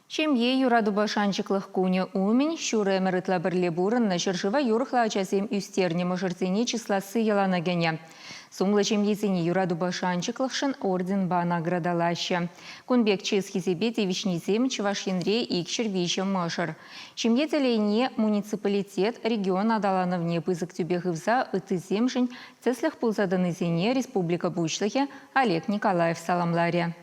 Чемье юраду башанчиклых куне умень, шуре мэрытла бірле бурынна шыршыва юрхла ачасем үстерне мажыртене числасы ялана гене. Сумлы чемьезіне юраду башанчиклықшын орден ба наградалашы. Кунбек чез хизебе девичнезем чываш янре икшір виші мажыр. Чемье целейне муниципалитет регион адалановне пызык тюбегывза ытыземшін цеслых пулзаданызене республика бучлыхе Олег Николаев саламларе.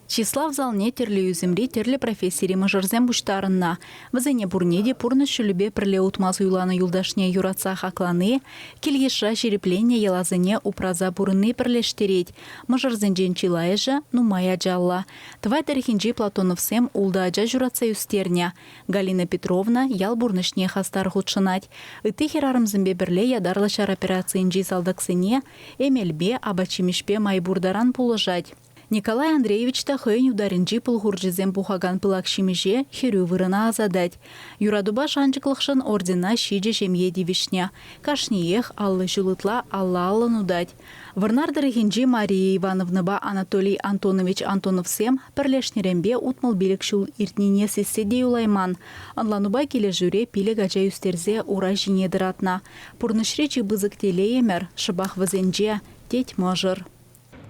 Числа в залне терлі үзімре терлі профессири мажырзем буштарынна. Візене бурнеде пурны шүлібе пірле утмаз уйланы юлдашне юратса хакланы, келгеша жерепленне елазыне упраза бурны пірлештерет. Мажырзенжен чилайжа нумая жалла. Твай тарихинжи Платоновсем улда ажа журатса юстерня. Галина Петровна ял бурнышне хастар худшынать. Ыты херарымзымбе бірле ядарлышар операциинжи салдаксыне, эмелбе абачимишпе майбурдаран пулыжать. Николай Андреевич та хойн ударинжи пылгуржизем бухаган пылакшимиже херю вырына азадать. Юрадуба шанчыклықшын ордена шиже жемье девишня. Кашниех аллы жылытла алла нудать. Варнардырыхинжи Мария Ивановнаба Анатолий Антонович Антоновсем пірлешнерембе утмыл билік шул иртнине сесседе юлайман. Анлануба келе жүре пилек ача юстерзе ура жинедіратна. Пурнышречи бызык телеемер, шыбах візенже, теть мажыр.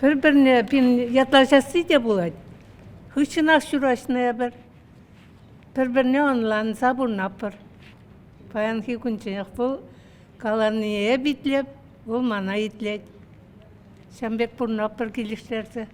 Bir-birine yatlaşası da bulad. Hıçınak şurasına bir. Bir-birine onların sabır napır. Payanki kunçanak bul. Kalanıya bitlep, bul mana itled. Şambek bur napır gelişlerse.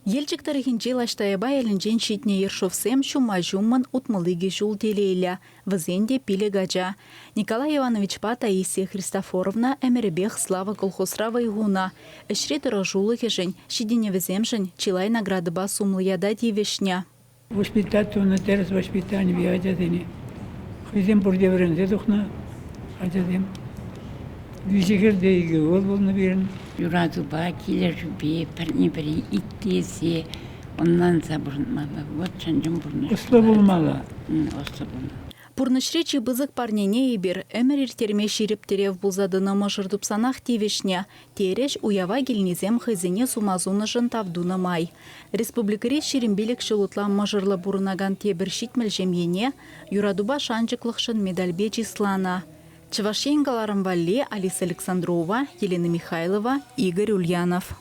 Елчик тарихинчи лаштаяба елінжен шитне ершовсем шума жумман утмылыги жул телейлі. Візенде пиле гаджа. Николай Иванович па Таисия Христофоровна әміребех слава колхозрава игуна. Эшре дырожулы хежень, шидине віземжень, чилай награды ба сумлыяда девешня. Воспитательный терс воспитание виадятыни. Хызем бурдеврензе духна, адядем. Визигердейги ол болны берін. Юрадуба келер жүбе, біріне-бірі иттесе, оннан забырынмалы. Вот шанжым бұрны. Ослы болмалы. Ослы болмалы. Пурнышречи бызык парнене ебір, әмір ертерме шеріп терев бұлзадыны мажырдупсанақ тевешне, тереш уява келнезем хызыне сумазуны жын тавдуны май. Республикаре шерембелік шылутлан мажырлы бұрынаган тебір шитмел жемьене, юрадуба шанчыклықшын медальбе числана. Чевашенгаларым Валли, Алиса Александрова, Елена Михайлова, Игорь Ульянов.